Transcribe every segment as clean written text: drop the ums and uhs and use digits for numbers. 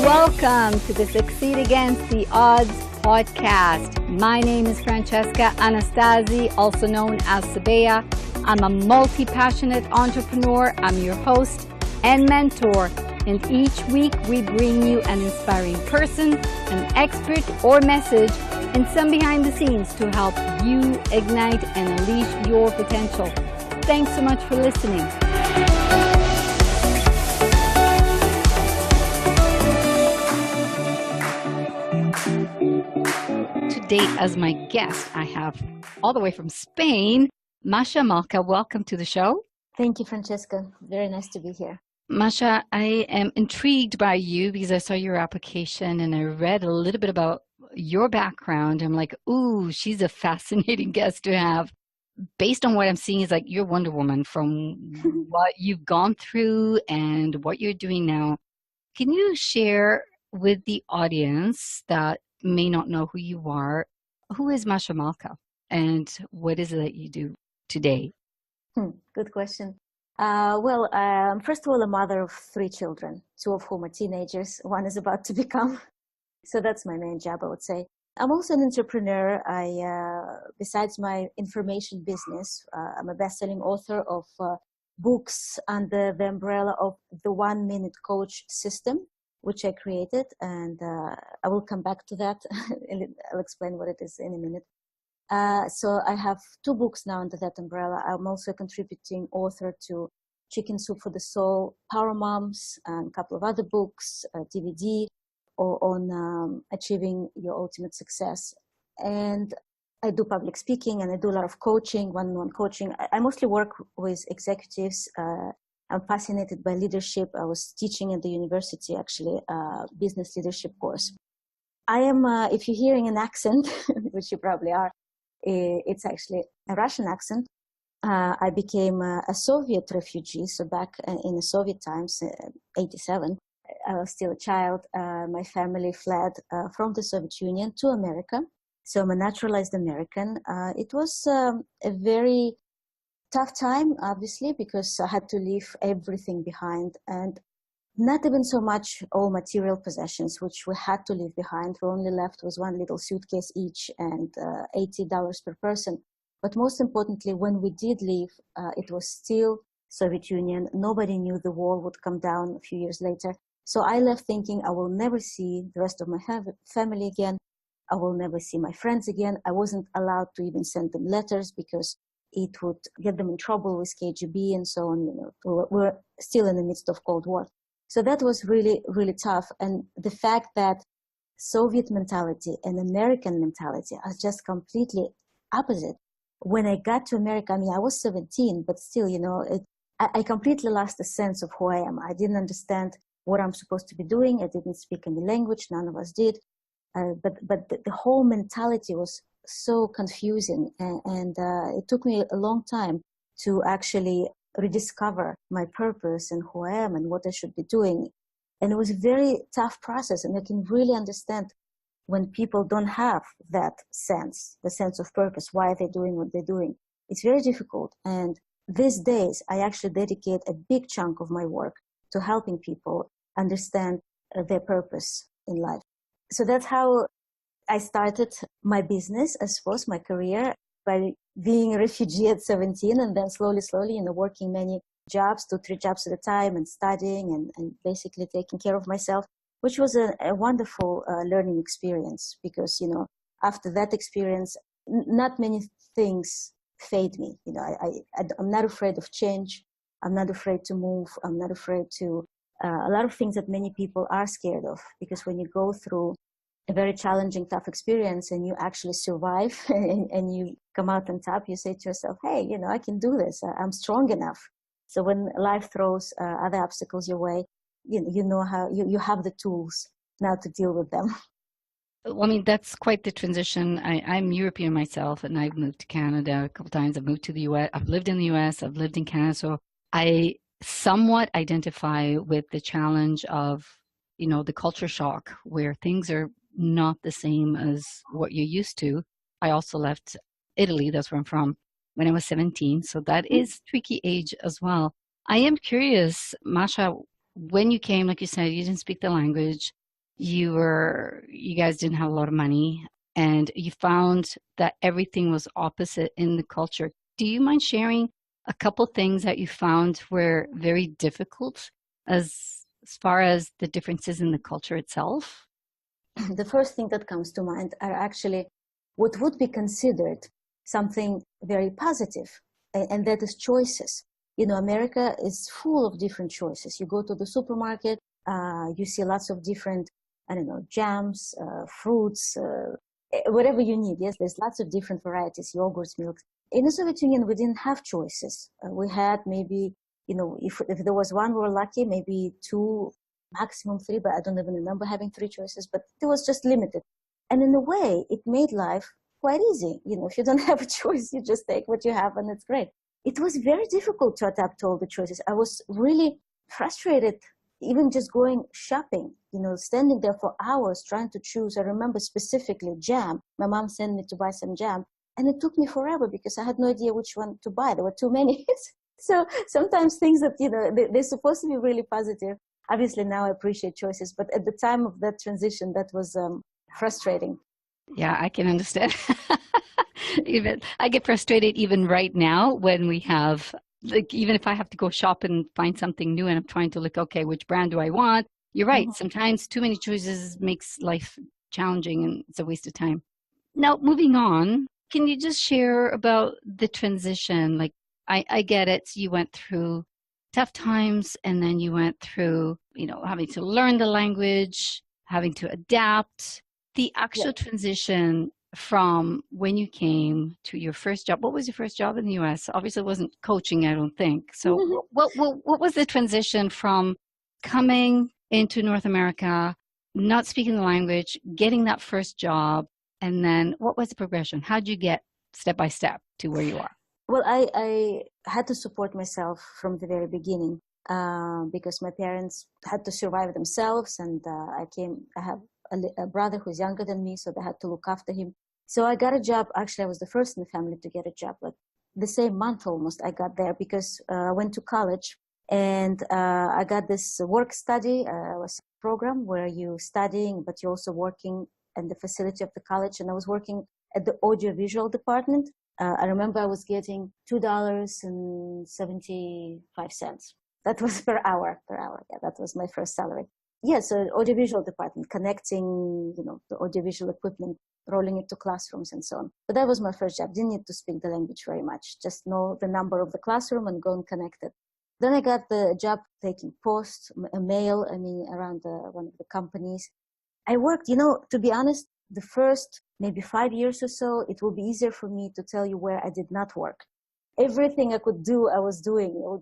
Welcome to the Succeed Against the Odds podcast. My name is Francesca Anastasi, also known as Sabea. I'm a multi-passionate entrepreneur. I'm your host and mentor. And each week we bring you an inspiring person, an expert, or message, and some behind the scenes to help you ignite and unleash your potential. Thanks so much for listening. Today, as my guest, I have all the way from Spain, Masha Malka. Welcome to the show. Thank you, Francesca. Very nice to be here. Masha, I am intrigued by you because I saw your application and I read a little bit about your background. I'm like, ooh, she's a fascinating guest to have. Based on what I'm seeing is like you're Wonder Woman from what you've gone through and what you're doing now. Can you share with the audience that may not know who you are, who is Masha Malka and what is it that you do today? Good question. First of all, a mother of 3 children, 2 of whom are teenagers. One is about to become. So that's my main job, I would say. I'm also an entrepreneur. Besides my information business, I'm a best-selling author of books under the umbrella of the 1 Minute Coach system, which I created. And I will come back to that. I'll explain what it is in a minute. So I have 2 books now under that umbrella. I'm also a contributing author to Chicken Soup for the Soul, Power Moms, and a couple of other books, DVD, on achieving your ultimate success. And I do public speaking and I do a lot of coaching, one-on-one coaching. I mostly work with executives. I'm fascinated by leadership. I was teaching at the university, actually, business leadership course. I am, if you're hearing an accent, which you probably are, it's actually a Russian accent. I became a Soviet refugee. So back in the Soviet times, 87, I was still a child. My family fled from the Soviet Union to America. So I'm a naturalized American. It was a very tough time, obviously, because I had to leave everything behind, and not even so much all material possessions, which we had to leave behind. We only left with 1 little suitcase each and $80 per person. But most importantly, when we did leave, it was still Soviet Union. Nobody knew the wall would come down a few years later. So I left thinking I will never see the rest of my family again. I will never see my friends again. I wasn't allowed to even send them letters because it would get them in trouble with KGB and so on. You know, we're still in the midst of Cold War. So that was really, really tough. And the fact that Soviet mentality and American mentality are just completely opposite. When I got to America, I mean, I was 17, but still, you know, I completely lost the sense of who I am. I didn't understand what I'm supposed to be doing. I didn't speak any language. None of us did. But the whole mentality was so confusing. And it took me a long time to actually rediscover my purpose and who I am and what I should be doing. And it was a very tough process. And I can really understand when people don't have that sense, the sense of purpose, why they're doing what they're doing. It's very difficult. And these days, I actually dedicate a big chunk of my work to helping people understand their purpose in life. So that's how I started my business, I suppose, my career, by being a refugee at 17 and then slowly, you know, working many jobs, 2-3 jobs at a time and studying and basically taking care of myself, which was a wonderful learning experience because, you know, after that experience, not many things fade me. You know, I'm not afraid of change. I'm not afraid to move. I'm not afraid to a lot of things that many people are scared of, because when you go through a very challenging, tough experience and you actually survive and you come out on top, you say to yourself, hey, you know, I can do this. I'm strong enough. So when life throws other obstacles your way, you know how you have the tools now to deal with them. Well, I mean, that's quite the transition. I'm European myself, and I've moved to Canada a couple times. I've moved to the U.S. I've lived in the U.S. I've lived in Canada. So I somewhat identify with the challenge of, you know, the culture shock where things are not the same as what you're used to. I also left Italy, that's where I'm from, when I was 17. So that is tricky age as well. I am curious, Masha, when you came, like you said, you didn't speak the language. you guys didn't have a lot of money, and you found that everything was opposite in the culture. Do you mind sharing a couple things that you found were very difficult as far as the differences in the culture itself? The first thing that comes to mind are actually what would be considered something very positive, and that is choices. You know, America is full of different choices. You go to the supermarket, you see lots of different, I don't know, jams, fruits, whatever you need. Yes, there's lots of different varieties, yogurts, milks. In the Soviet Union, we didn't have choices. We had maybe, you know, if there was one, we were lucky, maybe two, maximum three, but I don't even remember having three choices, but it was just limited. And in a way, it made life quite easy. You know, if you don't have a choice, you just take what you have and it's great. It was very difficult to adapt to all the choices. I was really frustrated, even just going shopping, you know, standing there for hours trying to choose. I remember specifically jam. My mom sent me to buy some jam, and it took me forever because I had no idea which one to buy. There were too many. So sometimes things that, you know, they're supposed to be really positive. Obviously now I appreciate choices, but at the time of that transition, that was frustrating. Yeah, I can understand. Even I get frustrated even right now when we have, like, even if I have to go shop and find something new and I'm trying to look, okay, which brand do I want? You're right. Mhm. Sometimes too many choices makes life challenging and it's a waste of time. Now, moving on, can you just share about the transition? Like, I get it. You went through tough times and then you went through, having to learn the language, having to adapt. The Yeah. actual transition from when you came to your first job. What was your first job in the US? Obviously, it wasn't coaching, I don't think. So, what was the transition from coming into North America, not speaking the language, getting that first job, and then what was the progression? How'd you get step by step to where you are? Well, I had to support myself from the very beginning because my parents had to survive themselves, and I have a brother who's younger than me, so they had to look after him. So I got a job. Actually, I was the first in the family to get a job, like the same month almost I got there because I went to college, and I got this work study was a program where you studying, but you're also working in the facility of the college, and I was working at the audiovisual department. I remember I was getting $2.75. That was per hour, per hour. Yeah, that was my first salary. Yeah, so audiovisual department, connecting, the audiovisual equipment, rolling it to classrooms and so on. But that was my first job. Didn't need to speak the language very much. Just know the number of the classroom and go and connect it. Then I got the job taking post, a mail, around one of the companies. I worked, to be honest, the first maybe 5 years or so, it will be easier for me to tell you where I did not work. Everything I could do, I was doing,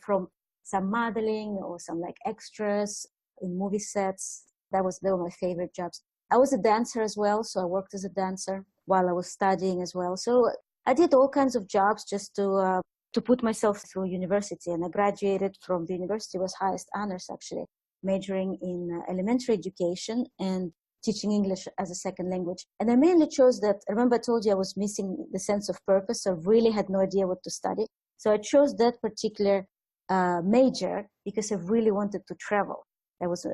from some modeling or some like extras in movie sets. They were my favorite jobs. I was a dancer as well, so I worked as a dancer while I was studying as well. So I did all kinds of jobs just to put myself through university, and I graduated from the university with highest honors actually, majoring in elementary education and teaching English as a second language. And I mainly chose that. I remember I told you I was missing the sense of purpose, so I really had no idea what to study. So I chose that particular major because I really wanted to travel. That was,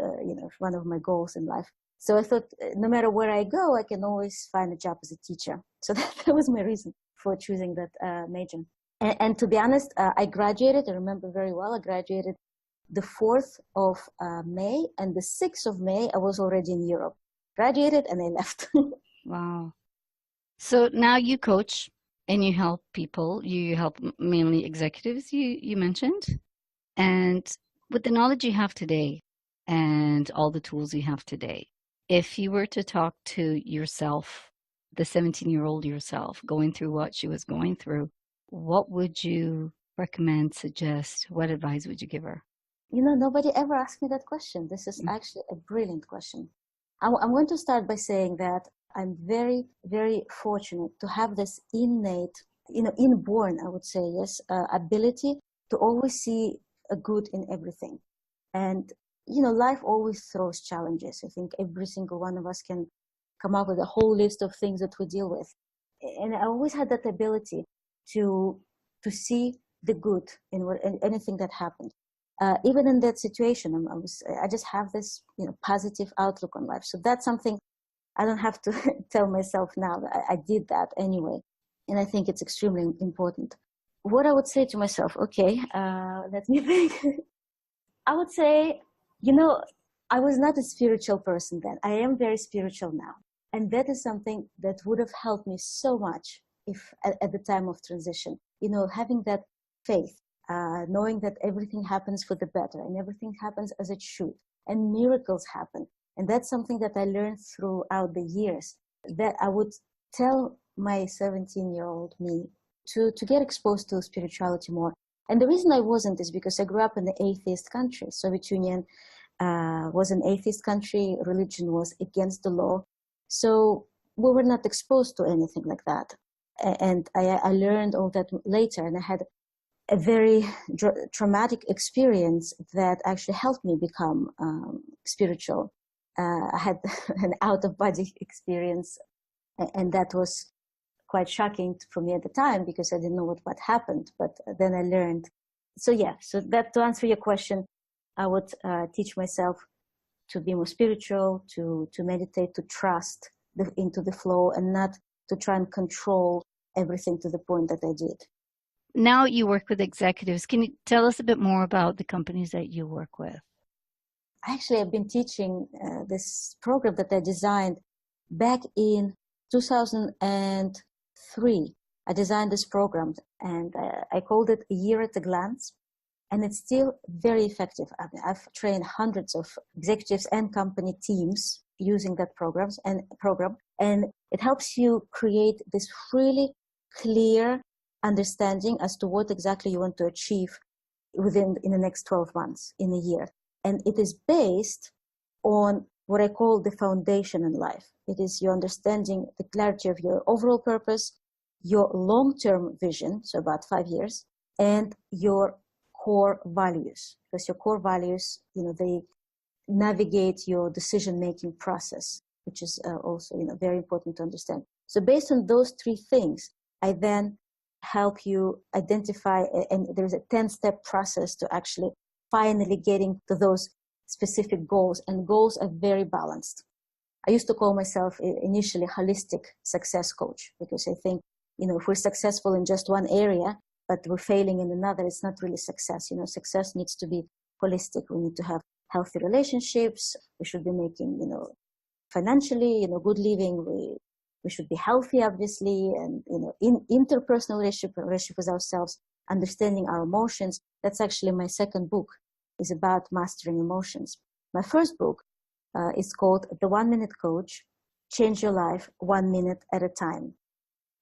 one of my goals in life. So I thought no matter where I go, I can always find a job as a teacher. So that was my reason for choosing that major. And to be honest, I graduated. I remember very well. I graduated the 4th of May, and the 6th of May, I was already in Europe. Graduated and I left. Wow. So now you coach and you help people. You help mainly executives, you mentioned. And with the knowledge you have today and all the tools you have today, if you were to talk to yourself, the 17-year-old yourself, going through what she was going through, what would you recommend, suggest? What advice would you give her? Nobody ever asked me that question. This is actually a brilliant question. I'm going to start by saying that I'm very, very fortunate to have this innate, inborn, I would say, yes, ability to always see a good in everything. And, life always throws challenges. I think every single one of us can come up with a whole list of things that we deal with. And I always had that ability to see the good in anything that happened. even in that situation, I just have this, positive outlook on life. So that's something I don't have to tell myself now. I did that anyway. And I think it's extremely important. What I would say to myself, okay, let me think. I would say, I was not a spiritual person then. I am very spiritual now. And that is something that would have helped me so much if at the time of transition, having that faith, knowing that everything happens for the better and everything happens as it should and miracles happen. And that's something that I learned throughout the years, that I would tell my 17-year-old me to get exposed to spirituality more. And the reason I wasn't is because I grew up in an atheist country. Soviet Union was an atheist country. Religion was against the law. So we were not exposed to anything like that. And I learned all that later. And I had a very traumatic experience that actually helped me become spiritual. I had an out-of-body experience, and that was quite shocking for me at the time because I didn't know what happened. But then I learned. So that, to answer your question, I would teach myself to be more spiritual, to meditate, to trust into the flow, and not to try and control everything to the point that I did. Now you work with executives. Can you tell us a bit more about the companies that you work with? Actually, I've been teaching this program that I designed back in 2003. I designed this program, and I called it A Year at a Glance. And it's still very effective. I've trained hundreds of executives and company teams using that program, and it helps you create this really clear understanding as to what exactly you want to achieve in the next 12 months, in a year. And it is based on what I call the foundation in life. It is your understanding, the clarity of your overall purpose, your long-term vision, so about 5 years, and your core values, because your core values, they navigate your decision-making process, which is also, very important to understand. So based on those 3 things, I then help you identify, and there's a 10-step process to actually finally getting to those specific goals, and goals are very balanced. I used to call myself initially holistic success coach, because I think, if we're successful in just one area, but we're failing in another, it's not really success. Success needs to be holistic. We need to have healthy relationships. We should be making, financially, good living. We should be healthy, obviously, and, in interpersonal relationship with ourselves, understanding our emotions. That's actually my second book, is about mastering emotions. My first book is called The 1 Minute Coach, Change Your Life 1 Minute at a Time.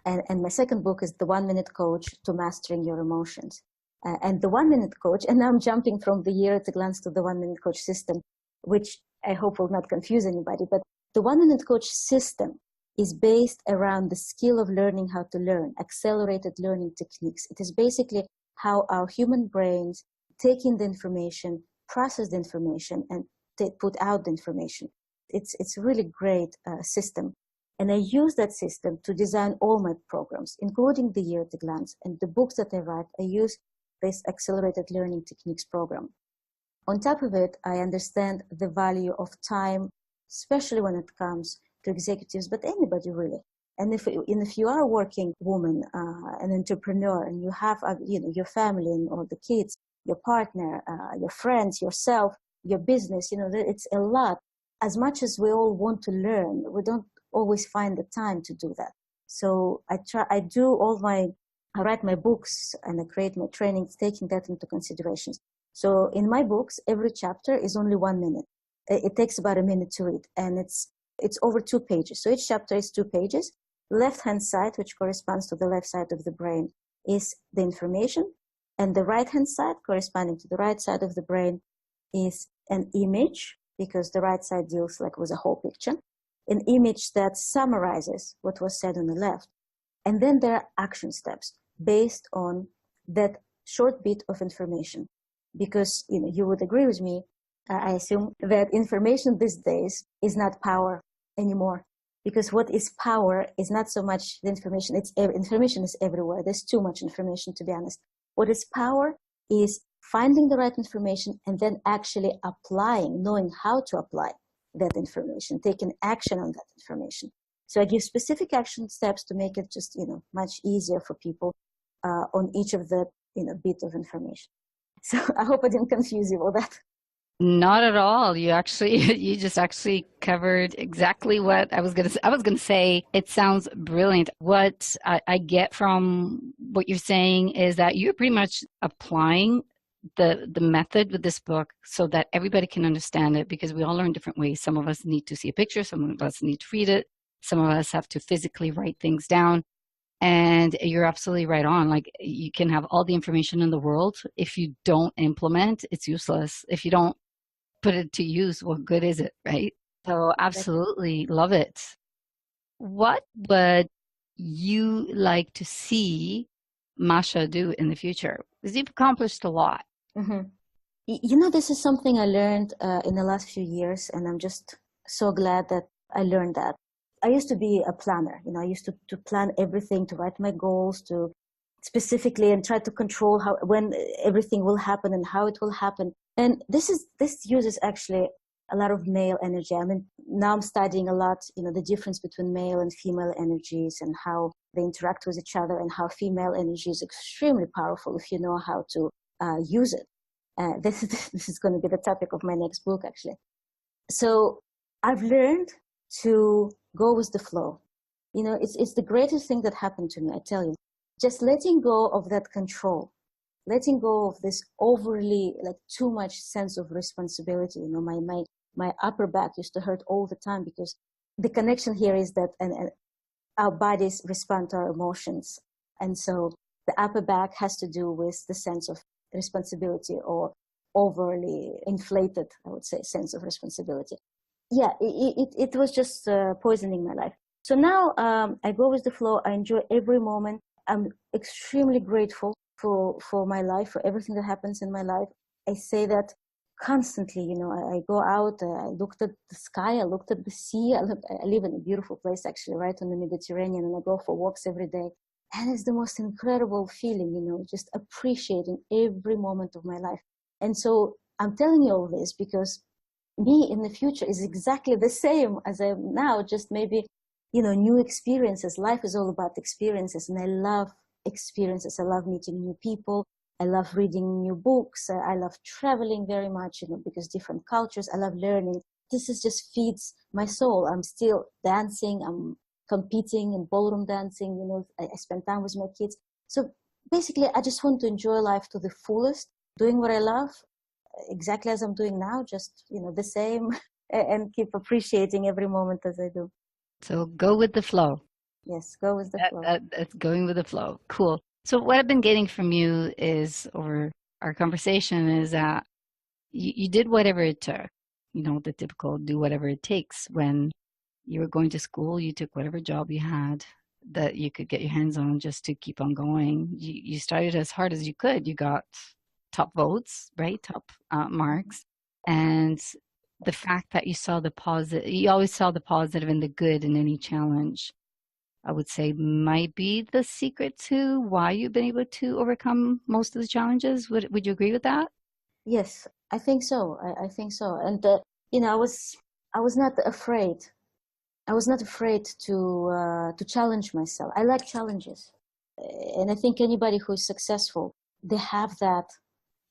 And my second book is The 1 Minute Coach to Mastering Your Emotions. And the 1 Minute Coach, and now I'm jumping from the Year at a Glance to the 1 Minute Coach system, which I hope will not confuse anybody, but the 1 Minute Coach system is based around the skill of learning how to learn, accelerated learning techniques. It is basically how our human brains take in the information, process the information, and put out the information. It's a really great system. And I use that system to design all my programs, including the Year at a Glance. And the books that I write, I use this accelerated learning techniques program. On top of it, I understand the value of time, especially when it comes to executives, but anybody really. And if you are a working woman, an entrepreneur, and you have your family and all the kids, your partner, your friends, yourself, your business, it's a lot. As much as we all want to learn, we don't always find the time to do that. So I write my books and I create my trainings, taking that into consideration. So in my books, every chapter is only 1 minute. It takes about a minute to read, and it's over 2 pages. So each chapter is 2 pages. Left-hand side, which corresponds to the left side of the brain, is the information, and the right-hand side, corresponding to the right side of the brain, is an image, because the right side deals with a whole picture, an image that summarizes what was said on the left. And then there are action steps based on that short bit of information. Because, you would agree with me, I assume, that information these days is not power anymore. Because what is power is not so much the information. Information is everywhere. There's too much information, to be honest. What is power is finding the right information, and then actually applying, knowing how to apply that information, taking action on that information. So I give specific action steps to make it just, much easier for people on each of the, bit of information. So I hope I didn't confuse you with that. Not at all. You actually, you just actually covered exactly what I was gonna say. I was gonna say, it sounds brilliant. What I get from what you're saying is that you're pretty much applying the method with this book so that everybody can understand it, because we all learn different ways. Some of us need to see a picture, some of us need to read it, some of us have to physically write things down. And you're absolutely right on. Like, you can have all the information in the world. If you don't implement, it's useless. If you don't put it to use, what good is it, right? So absolutely love it. What would you like to see Masha do in the future? Because you've accomplished a lot. Mm-hmm. This is something I learned in the last few years, and I'm just so glad that I learned that. I used to be a planner. I used to plan everything, to write my goals, to specifically, and try to control when everything will happen and how it will happen. And this uses actually a lot of male energy. I mean, now I'm studying a lot, the difference between male and female energies and how they interact with each other, and how female energy is extremely powerful if you know how to use it. This is going to be the topic of my next book, actually. So I've learned to go with the flow. It's the greatest thing that happened to me, I tell you. Just letting go of that control, letting go of this overly, like, too much sense of responsibility. My upper back used to hurt all the time, because the connection here is that and our bodies respond to our emotions. And so the upper back has to do with the sense of responsibility, or overly inflated, I would say, sense of responsibility. Yeah, it was just poisoning my life. So now I go with the flow. I enjoy every moment. I'm extremely grateful for my life, for everything that happens in my life. I say that constantly. I go out, I looked at the sky, I looked at the sea. I live in a beautiful place, actually, right on the Mediterranean, and I go for walks every day. And it's the most incredible feeling, just appreciating every moment of my life. And so I'm telling you all this because me in the future is exactly the same as I am now, just maybe, new experiences. Life is all about experiences, and I love experiences. I love meeting new people. I love reading new books. I love traveling very much, because different cultures. I love learning. This just feeds my soul. I'm still dancing. I'm competing in ballroom dancing. I spend time with my kids. So basically, I just want to enjoy life to the fullest, doing what I love, exactly as I'm doing now, just, the same, and keep appreciating every moment as I do. So go with the flow. Yes, go with the flow. That's going with the flow. Cool. So what I've been getting from you is, over our conversation, is that you did whatever it took, the typical do whatever it takes. When you were going to school, you took whatever job you had that you could get your hands on just to keep on going. You started as hard as you could. You got top votes, right? Top marks. And the fact that you always saw the positive and the good in any challenge, I would say, might be the secret to why you've been able to overcome most of the challenges. Would you agree with that? Yes, I think so. I think so. And I was not afraid. I was not afraid to challenge myself. I like challenges, and I think anybody who is successful, they have that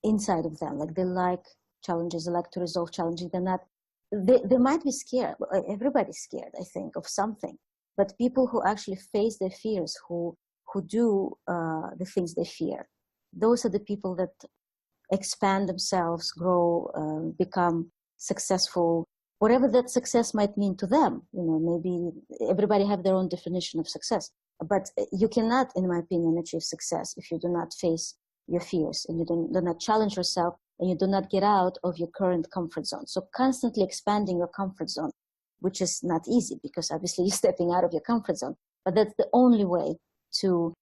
inside of them. Like, they like challenges. They like to resolve challenges. They might be scared. Everybody's scared, I think, of something. But people who actually face their fears, who do the things they fear, those are the people that expand themselves, grow, become successful, whatever that success might mean to them. Maybe everybody have their own definition of success. But you cannot, in my opinion, achieve success if you do not face your fears, and you do not challenge yourself, and you do not get out of your current comfort zone. So constantly expanding your comfort zone, which is not easy, because obviously you're stepping out of your comfort zone. But that's the only way to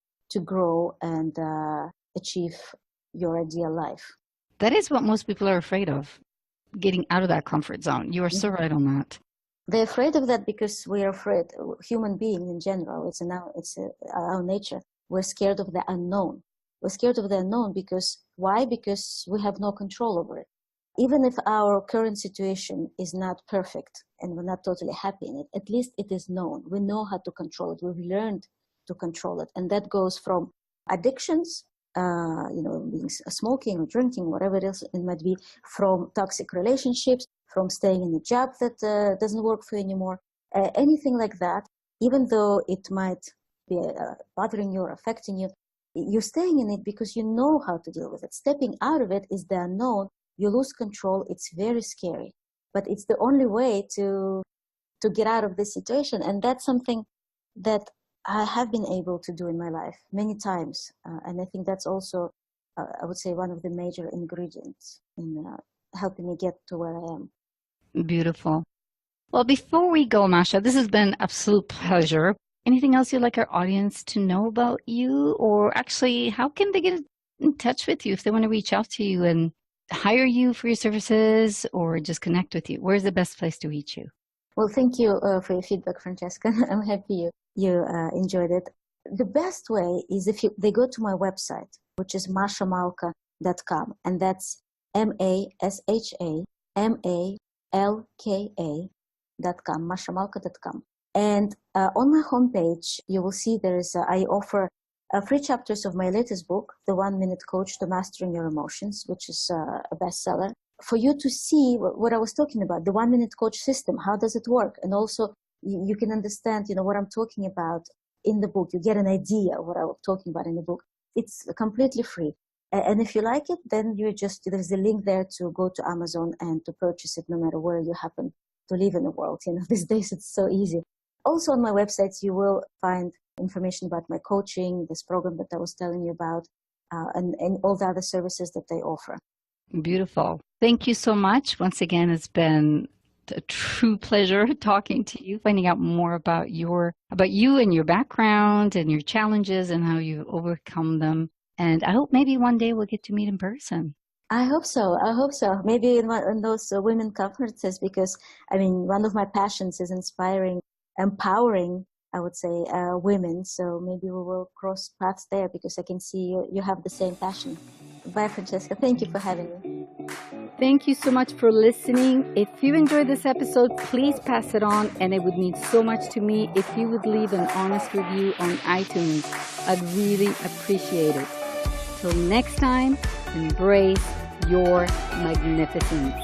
grow and achieve your ideal life. That is what most people are afraid of, getting out of that comfort zone. You are so right on that. They're afraid of that because we are afraid. Human being in general, it's our nature. We're scared of the unknown. We're scared of the unknown because Why? Because we have no control over it. Even if our current situation is not perfect and we're not totally happy in it, at least it is known. We know how to control it. We've learned to control it. And that goes from addictions, smoking or drinking, whatever else it might be, from toxic relationships, from staying in a job that doesn't work for you anymore, anything like that, even though it might be bothering you or affecting you, you're staying in it because you know how to deal with it. Stepping out of it is the unknown. You lose control. It's very scary, but it's the only way to get out of this situation. And that's something that I have been able to do in my life many times. And I think that's also, I would say, one of the major ingredients in helping me get to where I am. Beautiful. Well, before we go, Masha, this has been absolute pleasure. Anything else you'd like our audience to know about you? Or actually, how can they get in touch with you if they want to reach out to you and hire you for your services or just connect with you? Where's the best place to reach you? Well, thank you for your feedback, Francesca. I'm happy you enjoyed it. The best way is if they go to my website, which is mashamalka.com, and that's MashaMalka.com, mashamalka.com. And on my homepage, you will see I offer free chapters of my latest book, The 1 Minute Coach to Mastering Your Emotions, which is a bestseller, for you to see what I was talking about, the 1 Minute Coach system. How does it work? And also you can understand, what I'm talking about in the book. You get an idea of what I'm talking about in the book. It's completely free. And if you like it, then there's a link there to go to Amazon and to purchase it no matter where you happen to live in the world. These days it's so easy. Also on my website, you will find information about my coaching, this program that I was telling you about, and all the other services that they offer. Beautiful. Thank you so much. Once again, it's been a true pleasure talking to you, finding out more about you and your background and your challenges and how you overcome them. And I hope maybe one day we'll get to meet in person. I hope so. Maybe in those women conferences, because one of my passions is empowering, I would say, women. So maybe we will cross paths there, because I can see you have the same passion. Bye, Francesca. Thank you for having me. Thank you so much for listening. If you enjoyed this episode, please pass it on. And it would mean so much to me if you would leave an honest review on iTunes. I'd really appreciate it. Till next time, embrace your magnificence.